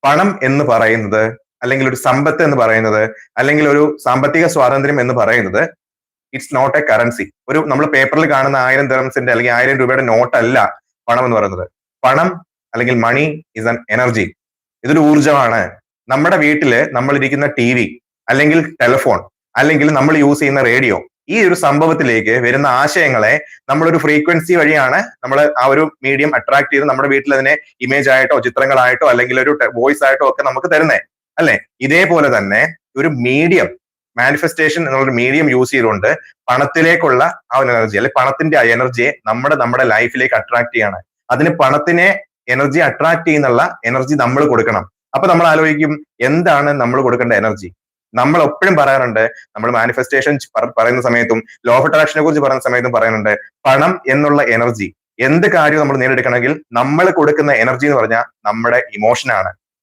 പണം എന്ന് പറയുന്നത്, അല്ലെങ്കിൽ ഒരു സമ്പത്ത് എന്ന് പറയുന്നത്, അല്ലെങ്കിൽ ഒരു സാമ്പത്തിക സ്വാതന്ത്ര്യം എന്ന് പറയുന്നത് ഇറ്റ്സ് നോട്ട് എ കറൻസി. ഒരു നമ്മൾ പേപ്പറിൽ കാണുന്ന 1000 ദിർഹംസിന്റെ അല്ലെങ്കിൽ 1000 രൂപയുടെ നോട്ട് അല്ല പണം എന്ന് പറയുന്നത്. പണം അല്ലെങ്കിൽ മണി ഇസ് ആൻ എനർജി. ഇതൊരു ഊർജ്ജമാണ്. നമ്മുടെ വീട്ടില് നമ്മൾ ഇരിക്കുന്ന TV അല്ലെങ്കിൽ ടെലിഫോൺ അല്ലെങ്കിൽ നമ്മൾ യൂസ് ചെയ്യുന്ന റേഡിയോ, ഈ ഒരു സംഭവത്തിലേക്ക് വരുന്ന ആശയങ്ങളെ നമ്മളൊരു ഫ്രീക്വൻസി വഴിയാണ് നമ്മൾ ആ ഒരു മീഡിയം അട്രാക്ട് ചെയ്ത് നമ്മുടെ വീട്ടിൽ അതിനെ ഇമേജ് ആയിട്ടോ ചിത്രങ്ങളായിട്ടോ അല്ലെങ്കിൽ ഒരു വോയിസ് ആയിട്ടോ ഒക്കെ നമുക്ക് തരുന്നേ അല്ലെ. ഇതേപോലെ തന്നെ ഒരു മീഡിയം മാനിഫെസ്റ്റേഷൻ എന്നുള്ളൊരു മീഡിയം യൂസ് ചെയ്തുകൊണ്ട് പണത്തിലേക്കുള്ള ആ ഒരു എനർജി അല്ലെ പണത്തിന്റെ ആ എനർജിയെ നമ്മുടെ ലൈഫിലേക്ക് അട്രാക്ട് ചെയ്യാണ്. അതിന് പണത്തിനെ എനർജി അട്രാക്ട് ചെയ്യുന്നുള്ള എനർജി നമ്മൾ കൊടുക്കണം. അപ്പൊ നമ്മൾ ആലോചിക്കും, എന്താണ് നമ്മൾ കൊടുക്കേണ്ട എനർജി? നമ്മൾ എപ്പോഴും പറയാറുണ്ട്, നമ്മൾ മാനിഫെസ്റ്റേഷൻ പറയുന്ന സമയത്തും ലോ ഓഫ് അട്രാക്ഷനെ കുറിച്ച് പറയുന്ന സമയത്തും പറയുന്നുണ്ട്, പണം എന്നുള്ള എനർജി എന്ത് കാര്യവും നമ്മൾ നേടിയെടുക്കണമെങ്കിൽ നമ്മൾ കൊടുക്കുന്ന എനർജി എന്ന് പറഞ്ഞാൽ നമ്മുടെ ഇമോഷനാണ്.